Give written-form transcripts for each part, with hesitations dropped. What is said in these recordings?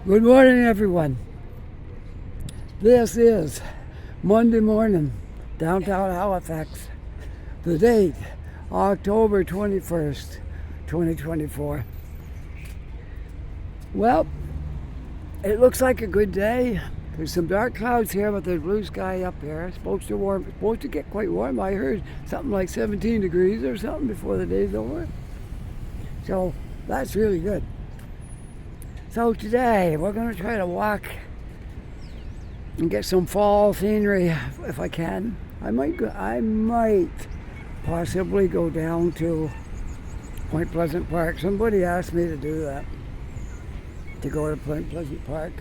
Good morning, everyone. This is Monday morning, downtown Halifax. The date, October 21st, 2024. Well, it looks like a good day. There's some dark clouds here, but there's blue sky up here. It's supposed to get quite warm. I heard something like 17 degrees or something before the day's over. So that's really good. So today we're going to try to walk and get some fall scenery if I can. I might possibly go down to Point Pleasant Park. Somebody asked me to do that, to go to Point Pleasant Park,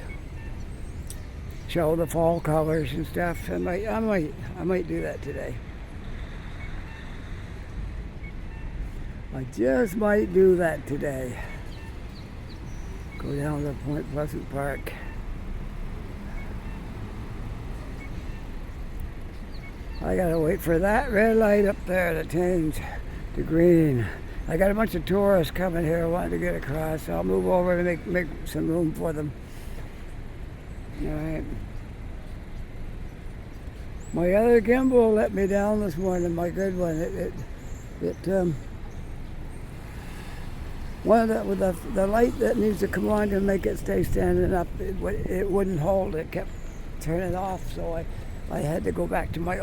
show the fall colors and stuff. I might do that today. I just might do that today. Go down to Point Pleasant Park. I gotta wait for that red light up there to change to green. I got a bunch of tourists coming here wanting to get across, so I'll move over and make some room for them. All right. My other gimbal let me down this morning, my good one. With the light that needs to come on to make it stay standing up, it wouldn't hold. It kept turning off, so I had to go back to my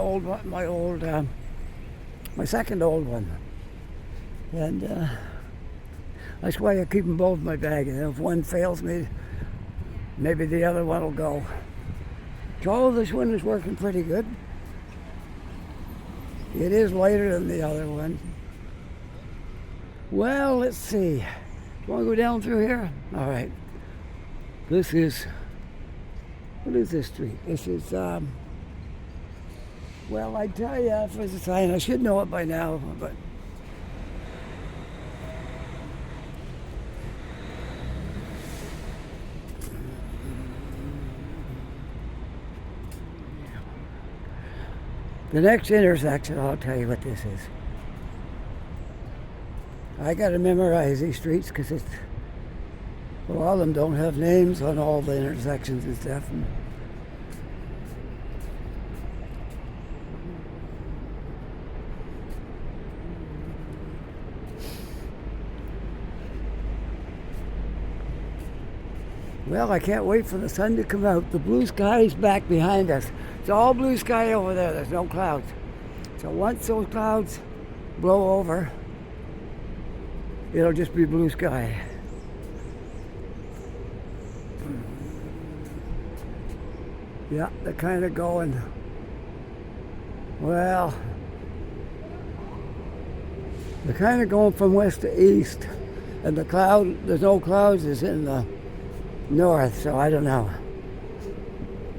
second old one, and that's why I keep them both in my bag. And if one fails me, maybe the other one will go. So this one is working pretty good. It is lighter than the other one. Well, let's see. You want to go down through here? All right. What is this street? This is, well, I tell you, if there's a sign, I should know it by now, but. The next intersection, I'll tell you what this is. I got to memorize these streets because a lot of them don't have names on all the intersections and stuff. Well, I can't wait for the sun to come out. The blue sky is back behind us. It's all blue sky over there. There's no clouds. So once those clouds blow over, it'll just be blue sky. Yeah, they're kind of going, well, they're kind of going from west to east. And there's no clouds, is in the north, so I don't know.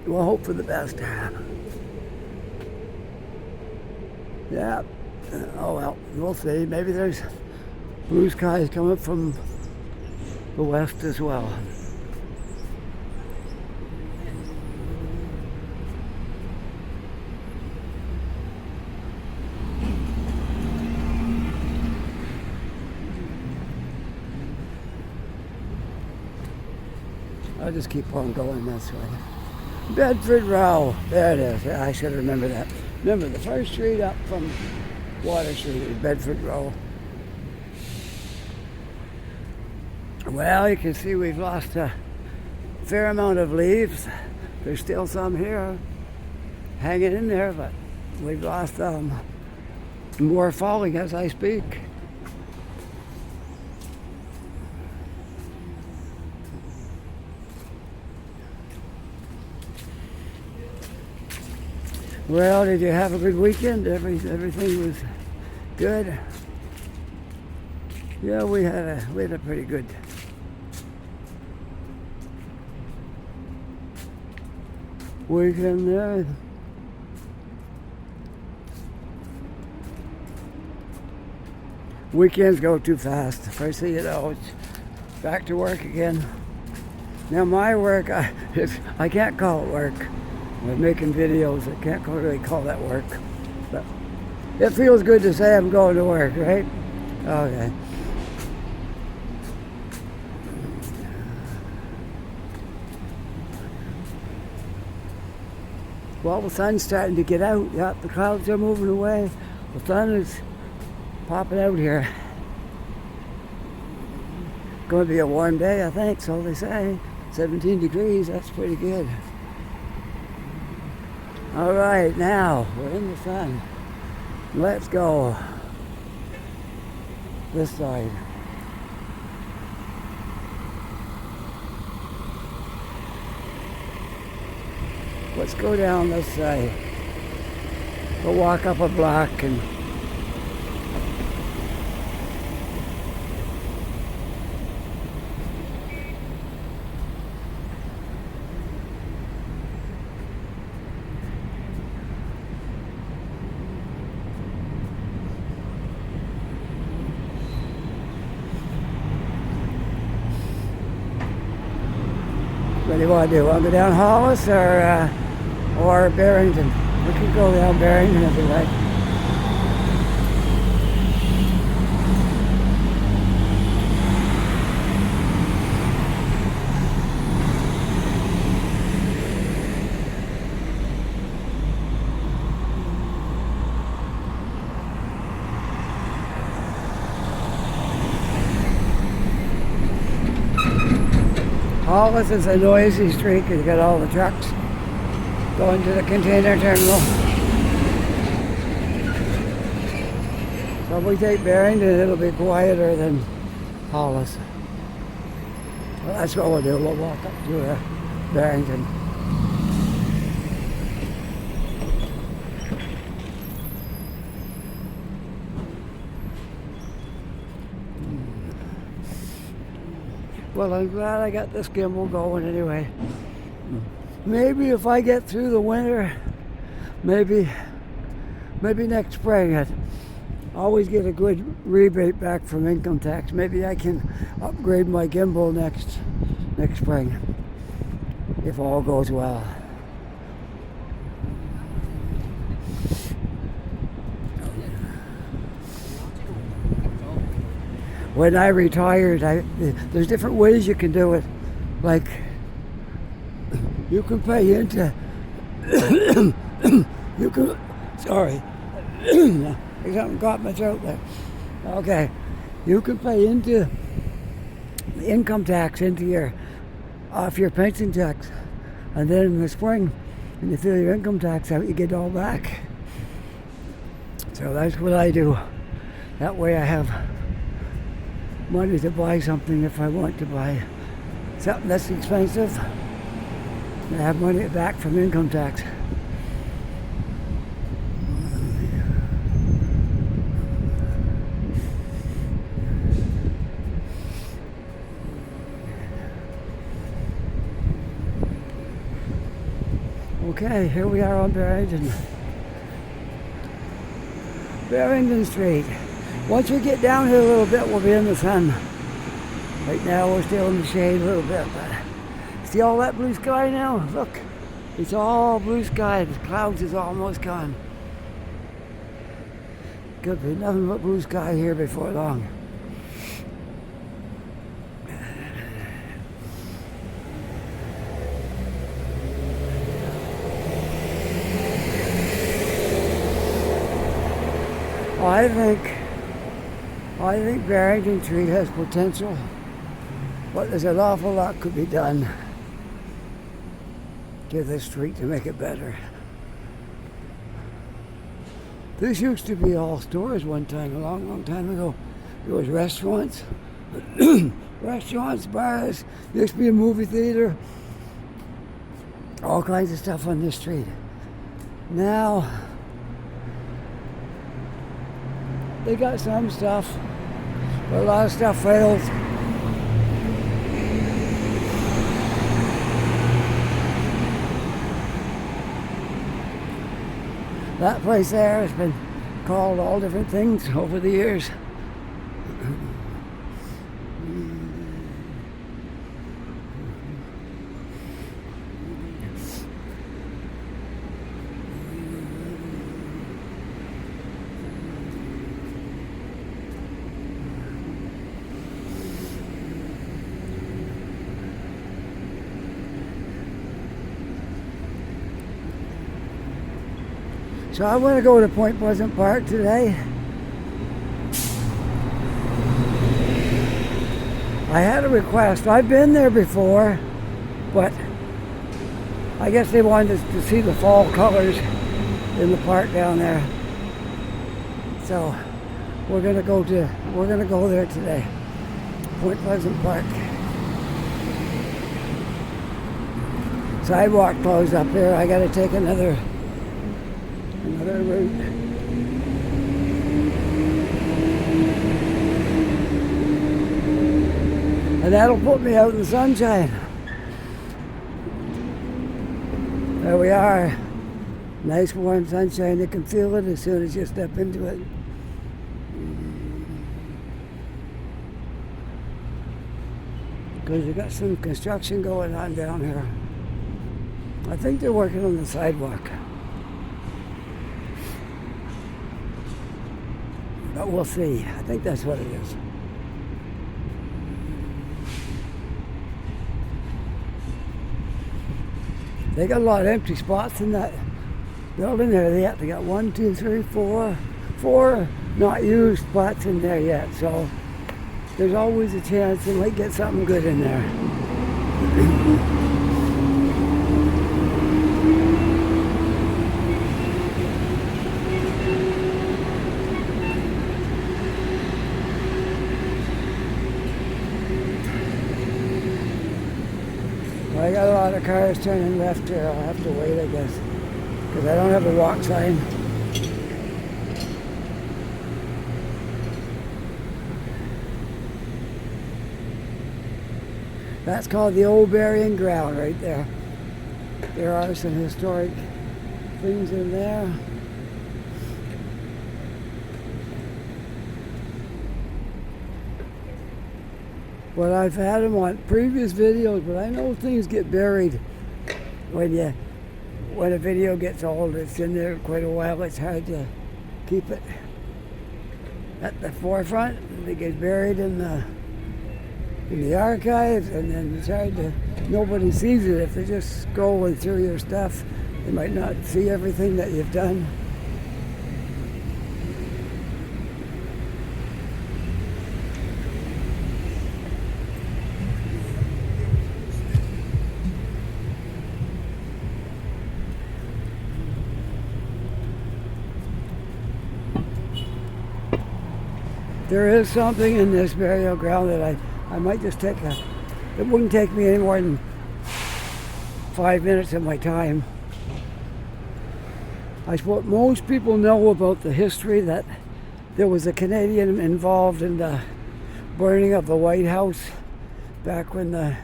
We'll hope for the best. Yeah, oh well, we'll see. Maybe there's blue skies coming from the west as well. I'll just keep on going this way. Bedford Row. There it is. Yeah, I should remember that. Remember, the first street up from Water Street is Bedford Row. Well, you can see we've lost a fair amount of leaves. There's still some here hanging in there, but we've lost more falling as I speak. Well, did you have a good weekend? Everything was good. Yeah, we had a pretty good weekend there. Weekends go too fast. First thing you know, it's back to work again. Now my work, I can't call it work. We're making videos. I can't really call that work. But it feels good to say I'm going to work, right? Okay. Well, the sun's starting to get out. Yep, the clouds are moving away. The sun is popping out here. Going to be a warm day, I think, so they say. 17 degrees, that's pretty good. All right, now we're in the sun. Let's go this side. Let's go down this side. We'll walk up a block and what do you want to do? Want to go down Hollis or Barrington? We could go down Barrington if you like. Hollis is a noisy street because you got all the trucks going to the container terminal. So if we take Barrington, it'll be quieter than Hollis. Well, that's what we'll do. We'll walk up to Barrington. Well, I'm glad I got this gimbal going anyway. Maybe if I get through the winter, maybe next spring I'd always get a good rebate back from income tax. Maybe I can upgrade my gimbal next spring if all goes well. When I retired, there's different ways you can do it. Like, you can pay into, sorry, something caught my throat there. Okay, you can pay into the income tax off your pension tax. And then in the spring, when you fill your income tax out, you get it all back. So that's what I do. That way I have money to buy something if I want to buy something that's expensive. I have money back from income tax. Okay, here we are on Barrington Street. Once we get down here a little bit, we'll be in the sun. Right now we're still in the shade a little bit, but see all that blue sky now? Look, it's all blue sky. The clouds is almost gone. Could be nothing but blue sky here before long. I think Barrington Street has potential, but there's an awful lot could be done to this street to make it better. This used to be all stores one time, a long, long time ago. There was restaurants, bars, used to be a movie theater, all kinds of stuff on this street. Now, they got some stuff, but a lot of stuff fails. That place there has been called all different things over the years. So I want to go to Point Pleasant Park today. I had a request. I've been there before, but I guess they wanted us to see the fall colors in the park down there. So we're gonna go there today. Point Pleasant Park. Sidewalk closed up here. I gotta take another route. And that'll put me out in the sunshine. There we are. Nice warm sunshine. You can feel it as soon as you step into it. Because you got some construction going on down here. I think they're working on the sidewalk. But we'll see. I think that's what it is. They got a lot of empty spots in that building there. They got 1, 2, 3, 4 not used spots in there yet. So there's always a chance they might get something good in there. I got a lot of cars turning left here. I'll have to wait, I guess, because I don't have a walk sign. That's called the Old Burying Ground right there. There are some historic things in there. But I've had them on previous videos, but I know things get buried when a video gets old. It's in there quite a while. It's hard to keep it at the forefront. It gets buried in the archives, and then it's hard to, nobody sees it. If they're just scrolling through your stuff, they might not see everything that you've done. There is something in this burial ground that I might just take it wouldn't take me any more than 5 minutes of my time. I suppose most people know about the history that there was a Canadian involved in the burning of the White House back when the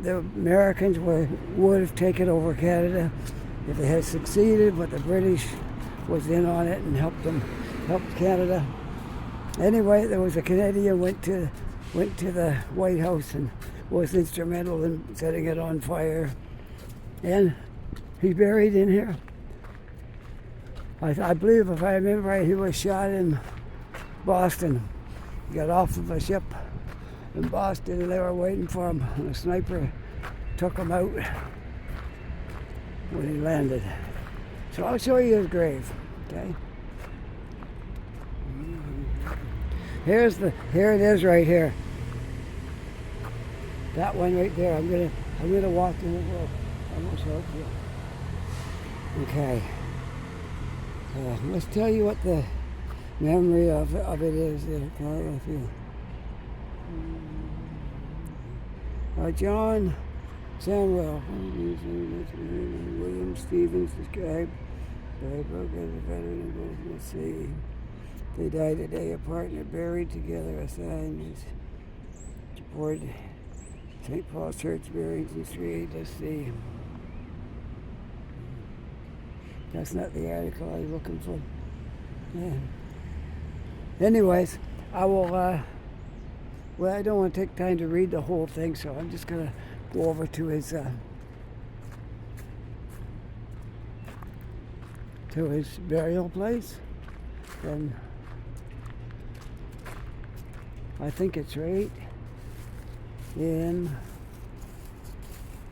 Americans would have taken over Canada if they had succeeded, but the British was in on it and helped Canada. Anyway, there was a Canadian went to the White House and was instrumental in setting it on fire, and he's buried in here. I believe, if I remember right, he was shot in Boston. He got off of a ship in Boston and they were waiting for him, and a sniper took him out when he landed. So I'll show you his grave, okay? Here it is right here. That one right there. I'm gonna walk in the world. Almost help you. Okay. Let's tell you what the memory of it is. John Samuel William Stevens described by broke as a veteran. Let's see. They died a day apart and are buried together. Assigned support St. Paul's Church bearings in Street. Let's see. That's not the article I was looking for. Yeah. Anyways, I will. Well, I don't want to take time to read the whole thing, so I'm just gonna go over to his burial place, and I think it's right in.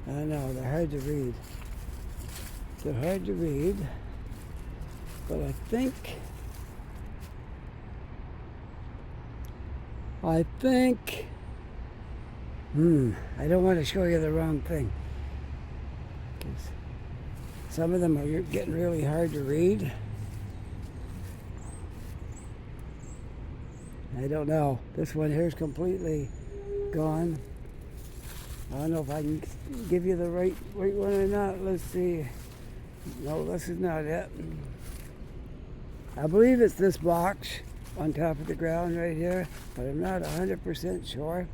I know they're hard to read. They're hard to read, but I think I don't want to show you the wrong thing. 'Cause some of them are getting really hard to read. I don't know. This one here is completely gone. I don't know if I can give you the right one or not. Let's see. No, this is not it. I believe it's this box on top of the ground right here, but I'm not 100% sure.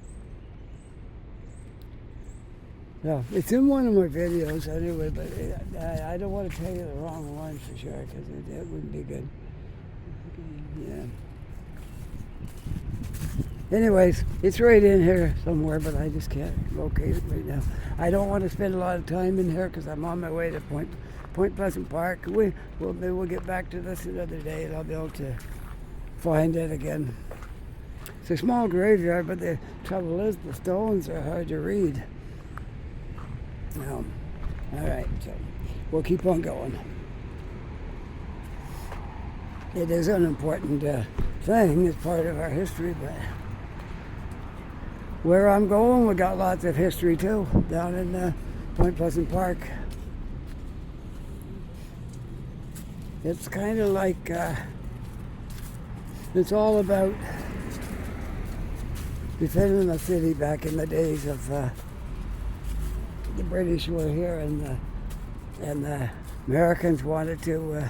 No, it's in one of my videos anyway, but I don't want to tell you the wrong one for sure, because it wouldn't be good. Yeah. Anyways, it's right in here somewhere, but I just can't locate it right now. I don't want to spend a lot of time in here because I'm on my way to Point Pleasant Park. Maybe we'll get back to this another day, and I'll be able to find it again. It's a small graveyard, but the trouble is the stones are hard to read. All right, so we'll keep on going. It is an important thing. It's part of our history, but where I'm going, we got lots of history too, down in Point Pleasant Park. It's kind of like, it's all about defending the city back in the days of the British were here, and the Americans wanted to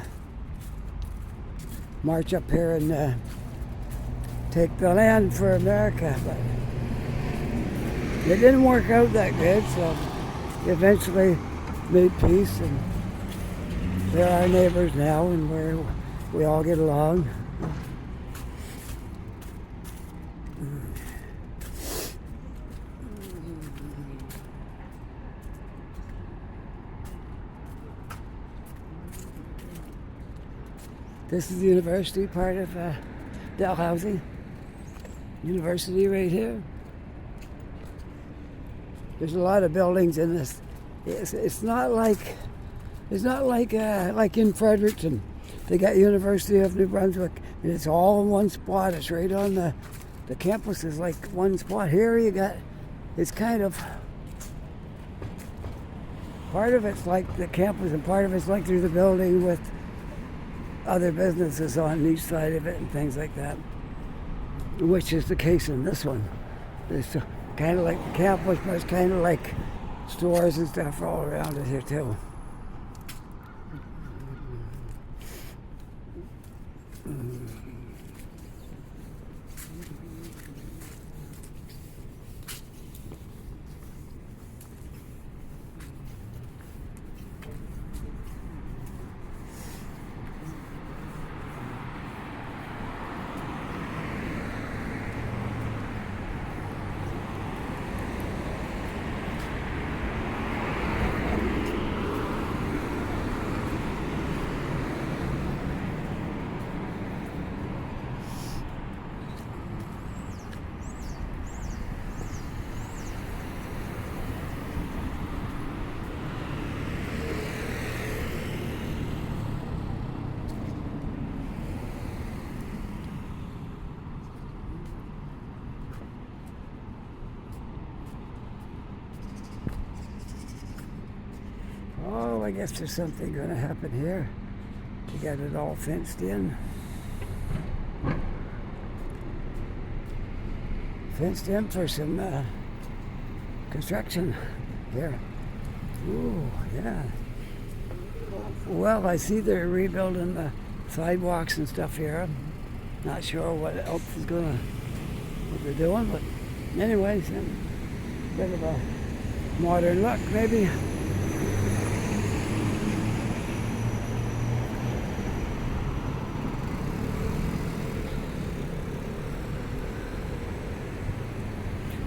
march up here and take the land for America, but it didn't work out that good, so eventually made peace, and they're our neighbors now, and we all get along. This is the university part of Dalhousie. University right here. There's a lot of buildings in this. It's not like in Fredericton. They got University of New Brunswick, and it's all in one spot. It's right on the campus is like one spot. Here you got, it's kind of, part of it's like the campus and part of it's like through the building with other businesses on each side of it and things like that, which is the case in this one. It's kind of like the campus, but it's kind of like stores and stuff all around it here too. Oh, I guess there's something going to happen here. You got it all fenced in. Fenced in for some construction here. Ooh, yeah. Well, I see they're rebuilding the sidewalks and stuff here. I'm not sure what else is what they're doing, but anyways, a bit of a modern look, maybe.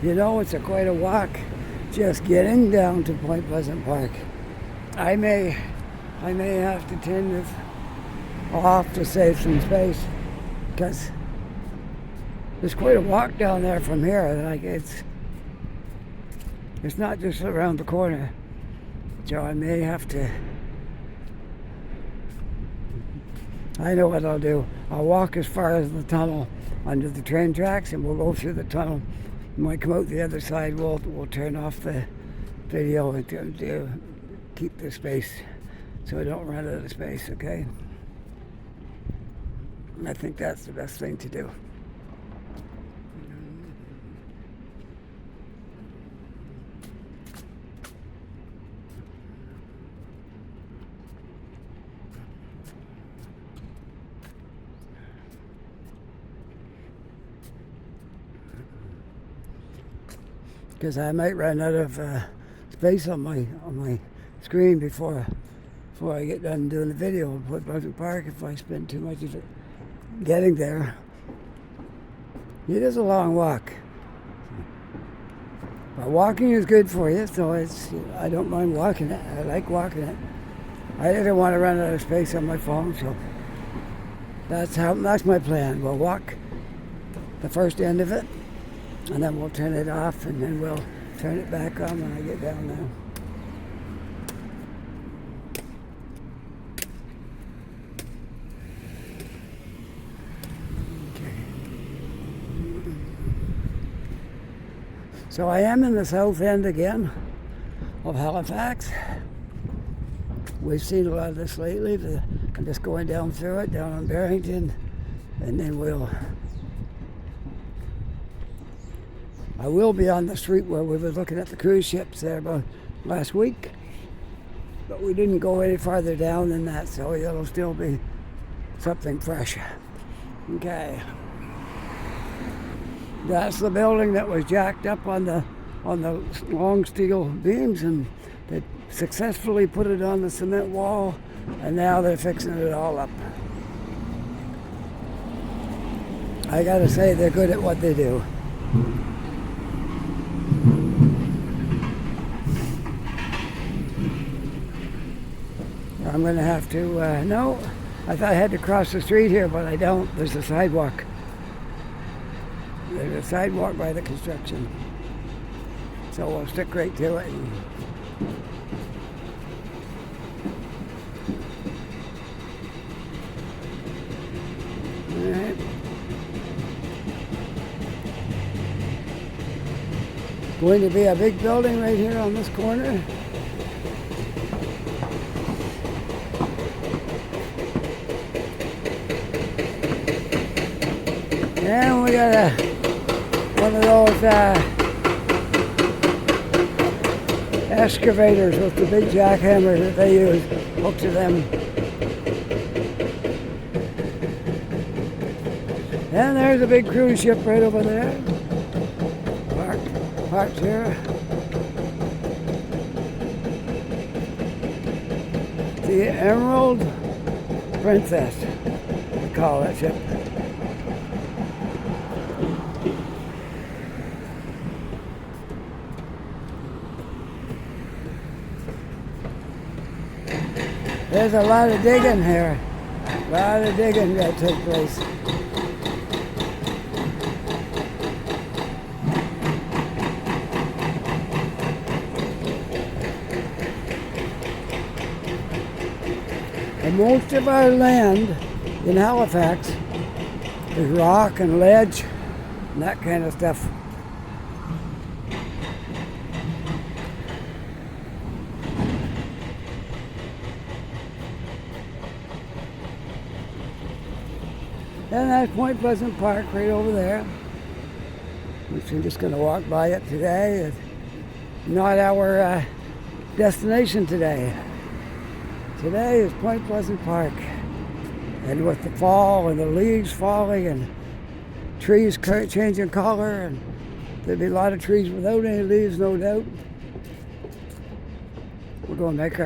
You know, it's quite a walk just getting down to Point Pleasant Park. I may have to turn this off to save some space, because there's quite a walk down there from here. Like it's not just around the corner. So I may have to I know what I'll do. I'll walk as far as the tunnel under the train tracks, and we'll go through the tunnel. When we come out the other side, we'll turn off the video and to keep the space so I don't run out of space, okay? I think that's the best thing to do. Because I might run out of space on my screen before I get done doing the video in Point Pleasant Park if I spend too much of it getting there. It is a long walk. But walking is good for you, so I don't mind walking it. I like walking it. I didn't want to run out of space on my phone, so that's my plan. We'll walk the first end of it, and then we'll turn it off, and then we'll turn it back on when I get down there. Okay. So I am in the south end again of Halifax. We've seen a lot of this lately. I'm just going down through it, down on Barrington, and then I will be on the street where we were looking at the cruise ships there about last week, but we didn't go any farther down than that, so it'll still be something fresh. Okay. That's the building that was jacked up on the long steel beams, and they successfully put it on the cement wall, and now they're fixing it all up. I gotta say, they're good at what they do. I'm going to have to, no, I thought I had to cross the street here, but I don't. There's a sidewalk. There's a sidewalk by the construction. So we'll stick right to it. All right. Going to be a big building right here on this corner. And we got one of those excavators with the big jackhammer that they use, hooked to them. And there's a big cruise ship right over there, parked here. The Emerald Princess, we call that ship. There's a lot of digging here. A lot of digging that took place. And most of our land in Halifax is rock and ledge and that kind of stuff. And that's Point Pleasant Park right over there, which we're just going to walk by it today. It's not our destination today. Today is Point Pleasant Park. And with the fall and the leaves falling and trees changing color, and there'll be a lot of trees without any leaves, no doubt. We're going to make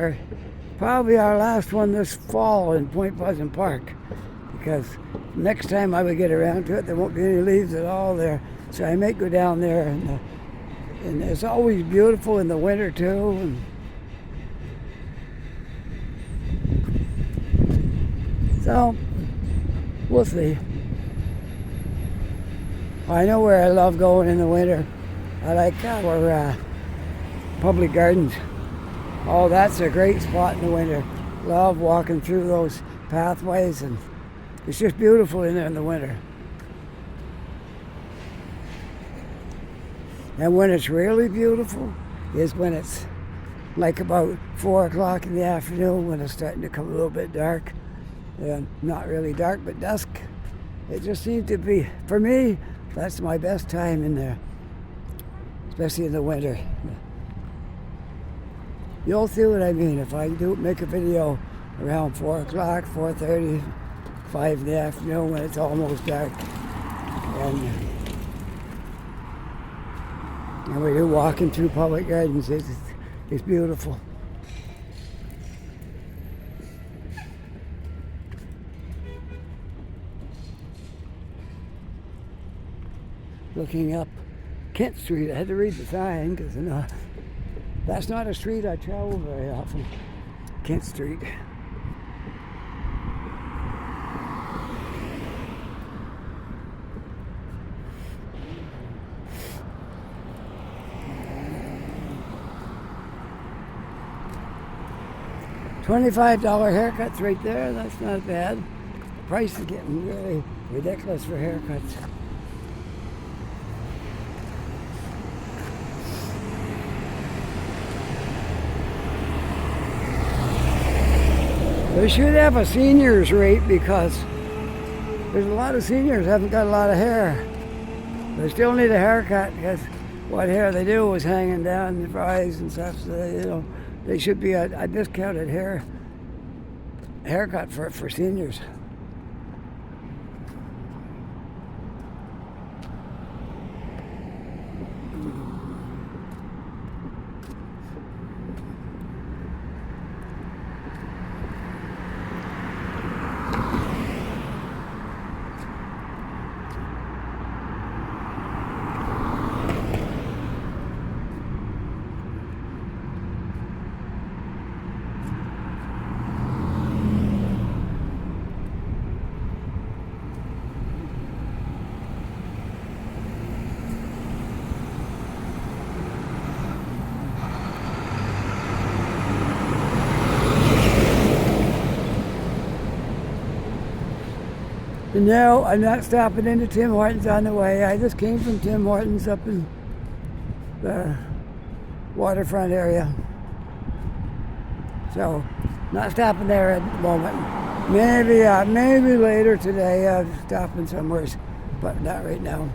probably our last one this fall in Point Pleasant Park, because next time I would get around to it, there won't be any leaves at all there. So I may go down there, and it's always beautiful in the winter too. And so we'll see. I know where I love going in the winter. I like our public gardens. Oh, that's a great spot in the winter. Love walking through those pathways and It's just beautiful in there in the winter. And when it's really beautiful is when it's like about 4 o'clock in the afternoon, when it's starting to come a little bit dark. And not really dark, but dusk. It just seems to be, for me, that's my best time in there, especially in the winter. You'll see what I mean if I do make a video around 4 o'clock, 4:30, 5 in the afternoon when it's almost dark. And we do walking through public gardens. It's beautiful. Looking up Kent Street, I had to read the sign because that's not a street I travel very often. Kent Street. $25 haircuts right there, that's not bad. The price is getting really ridiculous for haircuts. They should have a seniors rate because there's a lot of seniors haven't got a lot of hair. They still need a haircut because what hair they do is hanging down the eyes and stuff. So they should be a discounted haircut for seniors. No, I'm not stopping into Tim Hortons on the way. I just came from Tim Hortons up in the Waterfront area. So, not stopping there at the moment. Maybe later today I'm stopping somewhere, but not right now.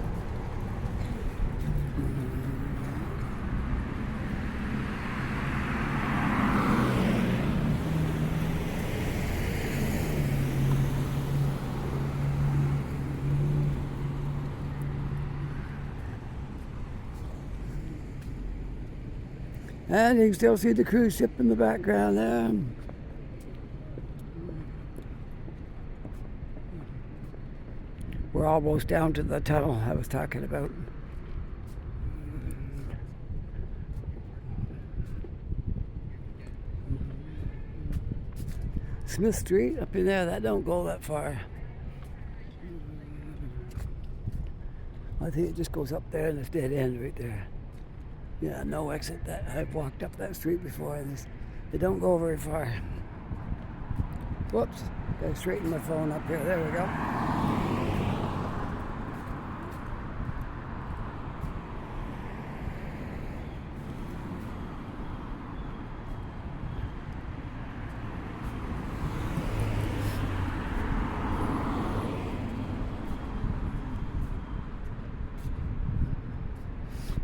And you can still see the cruise ship in the background there. We're almost down to the tunnel I was talking about. Smith Street up in there, that don't go that far. I think it just goes up there and it's dead end right there. Yeah, no exit. That I've walked up that street before and they don't go very far. Whoops, gotta straighten my phone up here. There we go.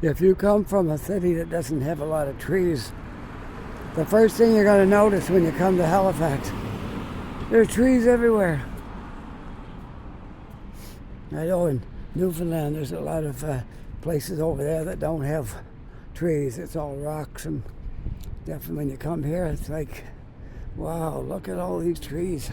If you come from a city that doesn't have a lot of trees, the first thing you're going to notice when you come to Halifax, there's trees everywhere. I know in Newfoundland there's a lot of places over there that don't have trees. It's all rocks, and definitely when you come here it's like, wow, look at all these trees.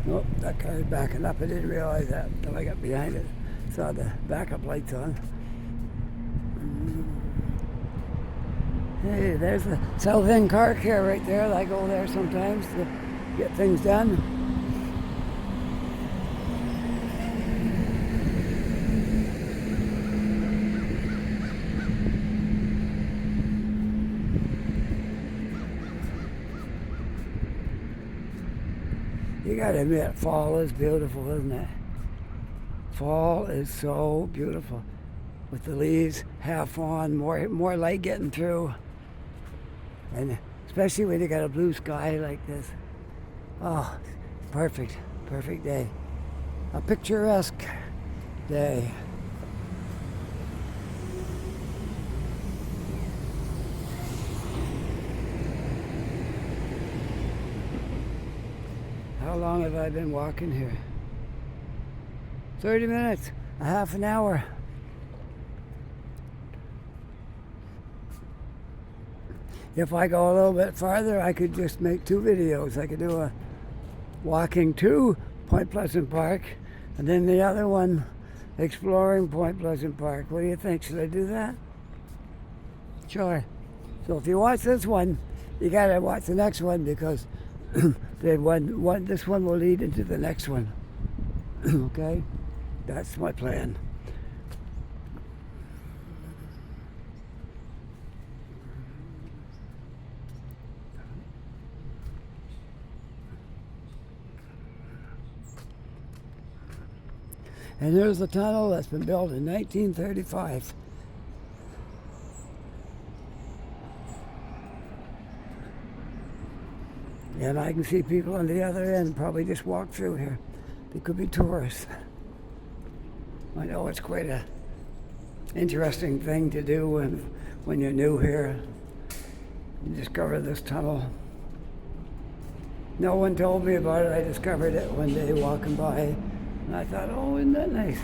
Oh, that car's backing up. I didn't realize that until I got behind it. Saw the backup lights on. Hey, there's the South End Car Care right there. I go there sometimes to get things done. You gotta admit, fall is beautiful, isn't it? Fall is so beautiful. With the leaves half on, more light getting through. And especially when you got a blue sky like this. Oh, perfect day. A picturesque day. How long have I been walking here? 30 minutes, a half an hour. If I go a little bit farther, I could just make 2 videos. I could do a walking to Point Pleasant Park, and then the other one exploring Point Pleasant Park. What do you think? Should I do that? Sure. So if you watch this one, you gotta watch the next one, because this one will lead into the next one. Okay? That's my plan. And there's the tunnel that's been built in 1935. And I can see people on the other end probably just walk through here. They could be tourists. I know it's quite a interesting thing to do when you're new here. You discover this tunnel. No one told me about it. I discovered it one day walking by. And I thought, oh, isn't that nice?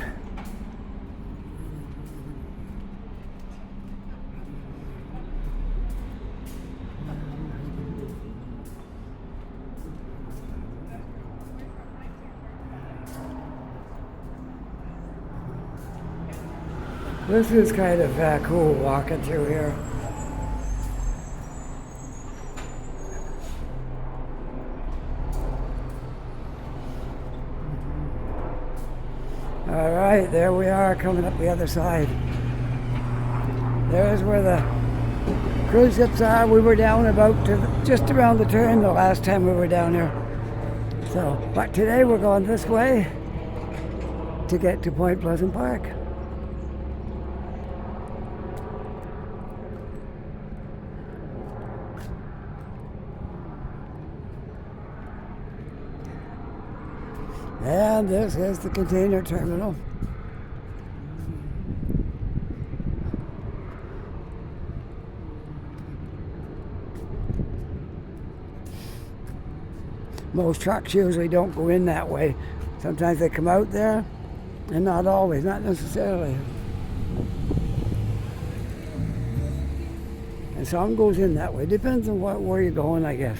This is kind of cool walking through here. All right, there we are coming up the other side. There's where the cruise ships are. We were down about just around the turn the last time we were down here. So, but today we're going this way to get to Point Pleasant Park. And this is the container terminal. Most trucks usually don't go in that way. Sometimes they come out there, and not always, not necessarily. And some goes in that way. Depends on where you're going, I guess.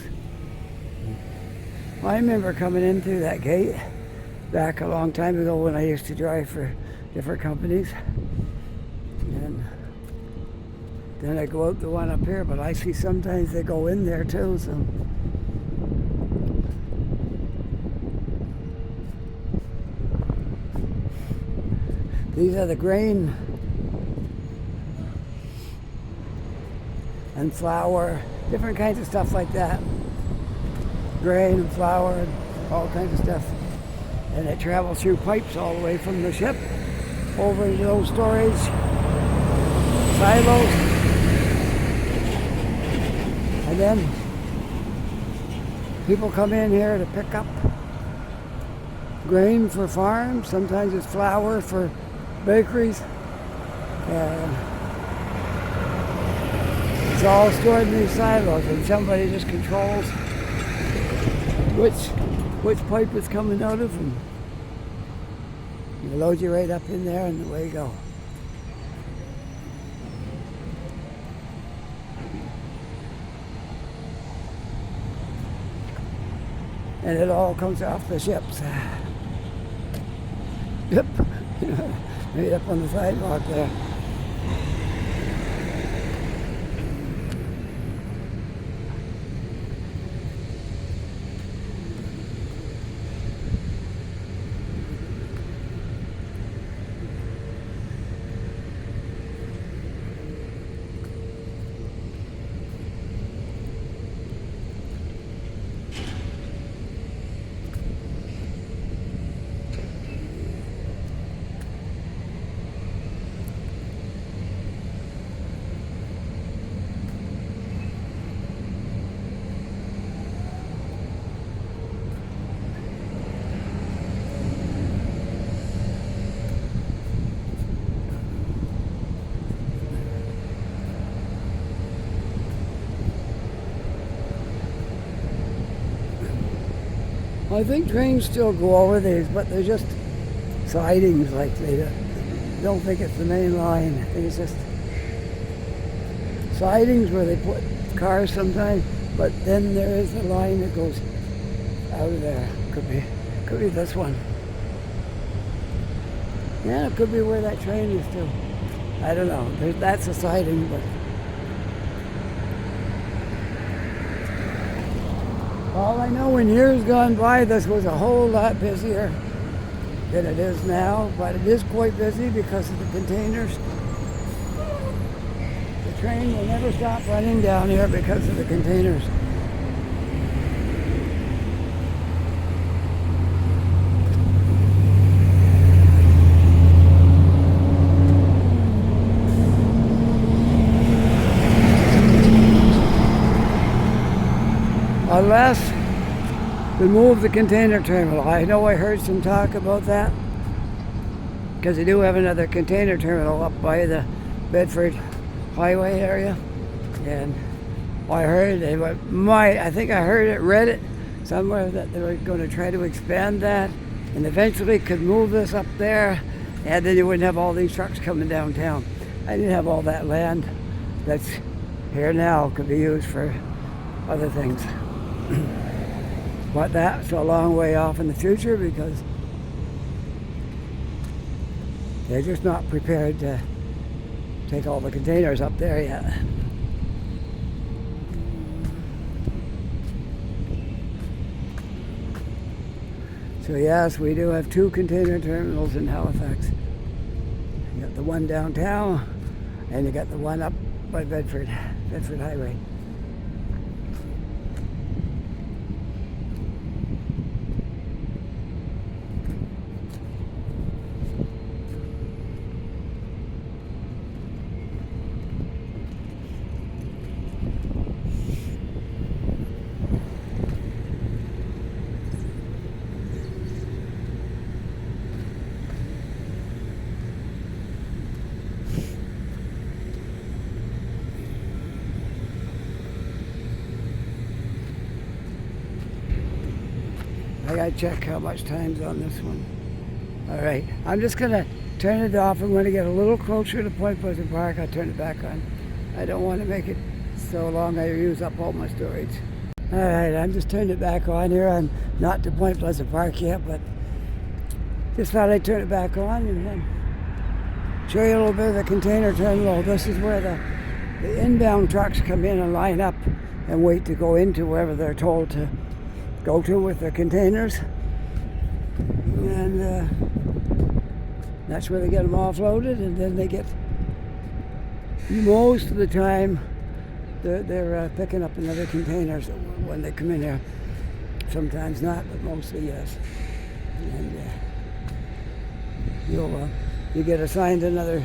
I remember coming in through that gate back a long time ago when I used to drive for different companies. And then I go out the one up here, but I see sometimes they go in there too, so. These are the grain and flour, different kinds of stuff like that. Grain and flour, all kinds of stuff. And it travels through pipes all the way from the ship over into those storage silos. And then people come in here to pick up grain for farms. Sometimes it's flour for bakeries. And it's all stored in these silos, and somebody just controls which pipe is coming out of, and you load you right up in there, and away you go. And it all comes off the ships. Yep, right up on the sidewalk there. I think trains still go over these, but they're just sidings, like they don't think it's the main line. I think it's just sidings where they put cars sometimes, but then there is a line that goes out of there. Could be this one. Yeah, it could be where that train is too. I don't know. That's a siding, but all I know, in years gone by, this was a whole lot busier than it is now, but it is quite busy because of the containers. The train will never stop running down here because of the containers. Unless we move the container terminal. I know I heard some talk about that, because they do have another container terminal up by the Bedford Highway area, and I think I read it somewhere that they were going to try to expand that, and eventually could move this up there, and then you wouldn't have all these trucks coming downtown. I didn't have all that land that's here now could be used for other things. But that's a long way off in the future because they're just not prepared to take all the containers up there yet. So yes, we do have 2 container terminals in Halifax. You got the one downtown and you got the one up by Bedford Highway. I gotta check how much time's on this one. All right, I'm just gonna turn it off. I'm gonna get a little closer to Point Pleasant Park. I'll turn it back on. I don't want to make it so long I use up all my storage. All right, I'm just turning it back on here. I'm not to Point Pleasant Park yet, but just thought I'd turn it back on and then show you a little bit of the container terminal. This is where the inbound trucks come in and line up and wait to go into wherever they're told to go to with their containers, and that's where they get them offloaded, and then they get, most of the time they're picking up another containers when they come in here. Sometimes not, but mostly yes. And you get assigned another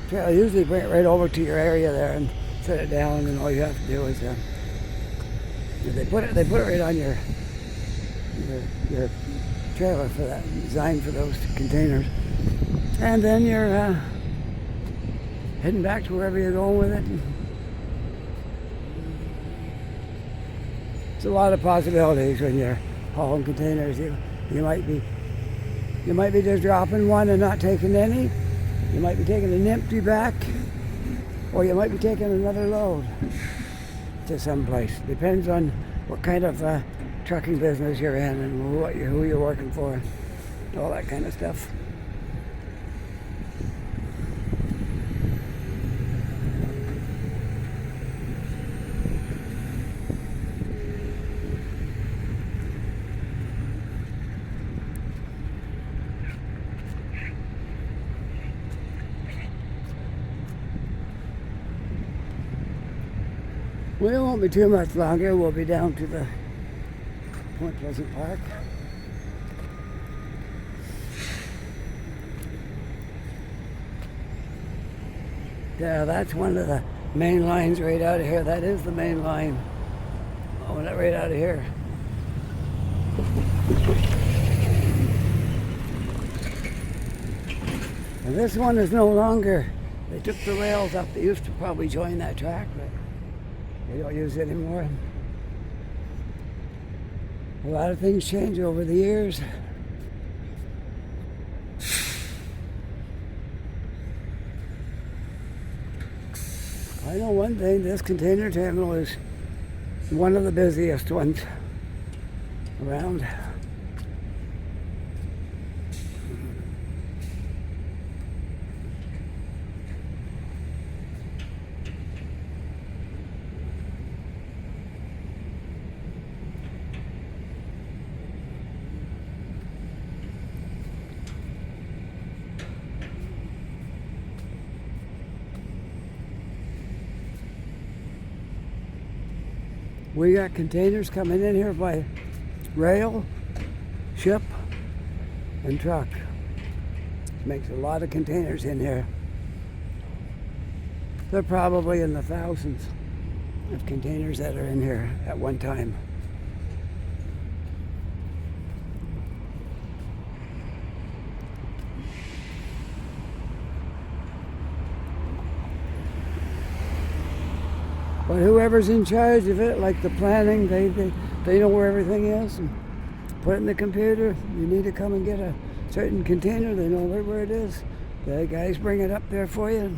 trailer. Usually bring it right over to your area there and set it down, and all you have to do is they put it right on your trailer for that, designed for those containers, and then you're heading back to wherever you're going with it. It's a lot of possibilities when you're hauling containers. You might be just dropping one and not taking any. You might be taking an empty back, or you might be taking another load to someplace. Depends on what kind of trucking business you're in and who you're working for, all that kind of stuff. Well, it won't be too much longer. We'll be down to the Point Pleasant Park. Yeah, that's one of the main lines right out of here. That is the main line. Oh, that right out of here. And this one is no longer, they took the rails up. They used to probably join that track, but they don't use it anymore. A lot of things change over the years. I know one thing, this container terminal is one of the busiest ones around. We got containers coming in here by rail, ship, and truck. Makes a lot of containers in here. They're probably in the thousands of containers that are in here at one time. But whoever's in charge of it, like the planning, they know where everything is and put it in the computer. You need to come and get a certain container, they know where it is. The guys bring it up there for you.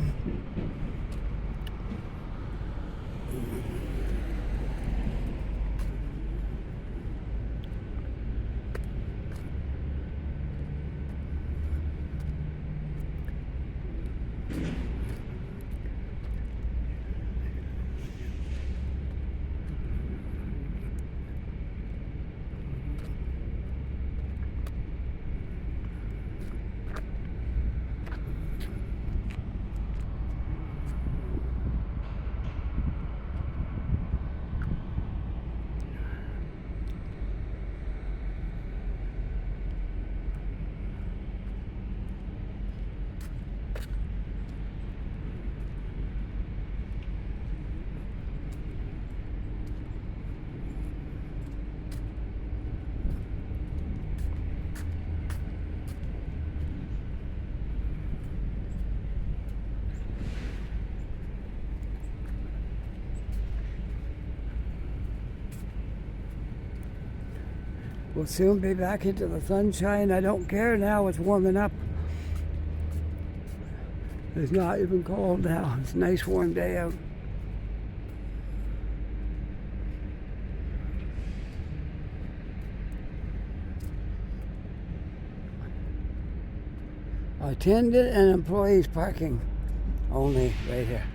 We'll soon be back into the sunshine. I don't care now, it's warming up. It's not even cold now. It's a nice warm day out. Attendant and employees parking only right here.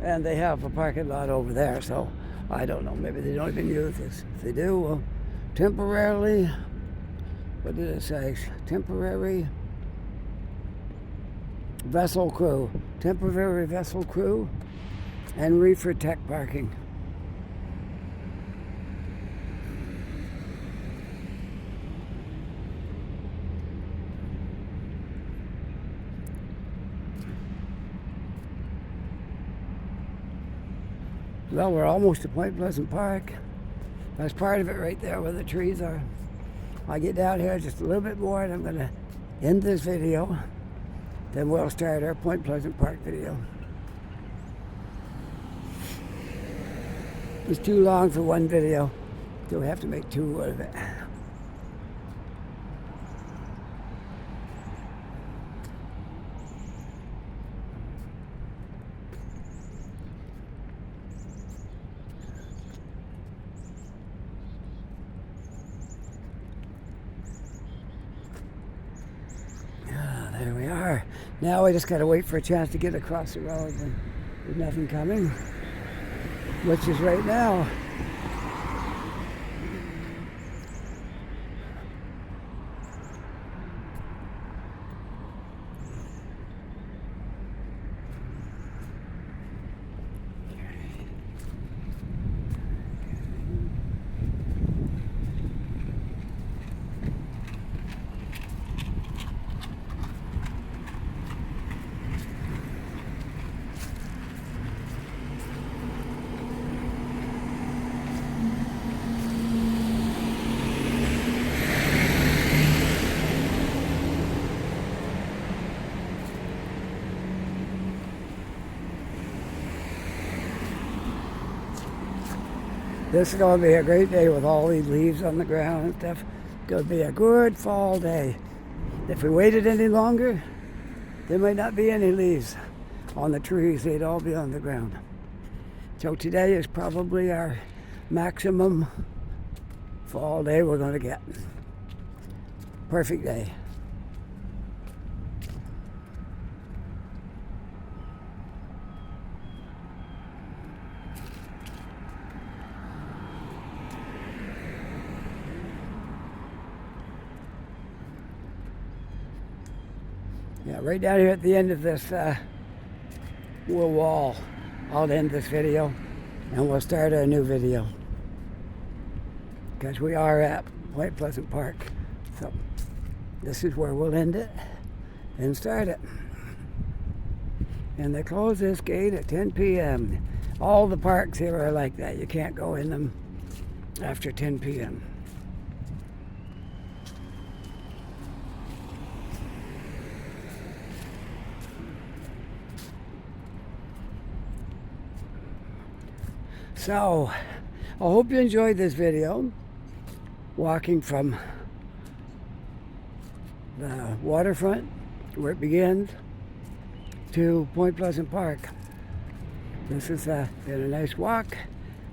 And they have a parking lot over there, so I don't know, maybe they don't even use this. If they do, well, temporarily, what did it say? Temporary vessel crew. Temporary vessel crew and reefer tech parking. Well, we're almost to Point Pleasant Park. That's part of it right there where the trees are. I'll get down here just a little bit more and I'm going to end this video. Then we'll start our Point Pleasant Park video. It's too long for one video, so we have to make two out of it. There we are. Now I just got to wait for a chance to get across the road when there's nothing coming, which is right now. This is going to be a great day with all these leaves on the ground and stuff. It's going to be a good fall day. If we waited any longer, there might not be any leaves on the trees. They'd all be on the ground. So today is probably our maximum fall day we're going to get. Perfect day. Yeah, right down here at the end of this wool wall, I'll end this video and we'll start a new video. Because we are at White Pleasant Park. So this is where we'll end it and start it. And they close this gate at 10 p.m. All the parks here are like that. You can't go in them after 10 p.m. So, I hope you enjoyed this video, walking from the waterfront, where it begins, to Point Pleasant Park. This has been a nice walk.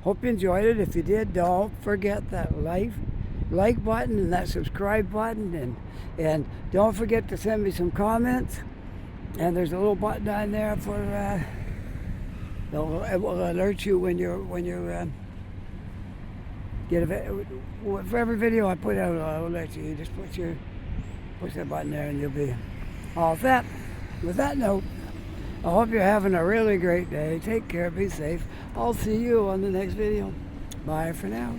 Hope you enjoyed it. If you did, don't forget that like button and that subscribe button, and don't forget to send me some comments. And there's a little button on there for it will alert you when you get for every video I put out. I'll alert you. You just push that button there, and you'll be all set. With that note, I hope you're having a really great day. Take care. Be safe. I'll see you on the next video. Bye for now.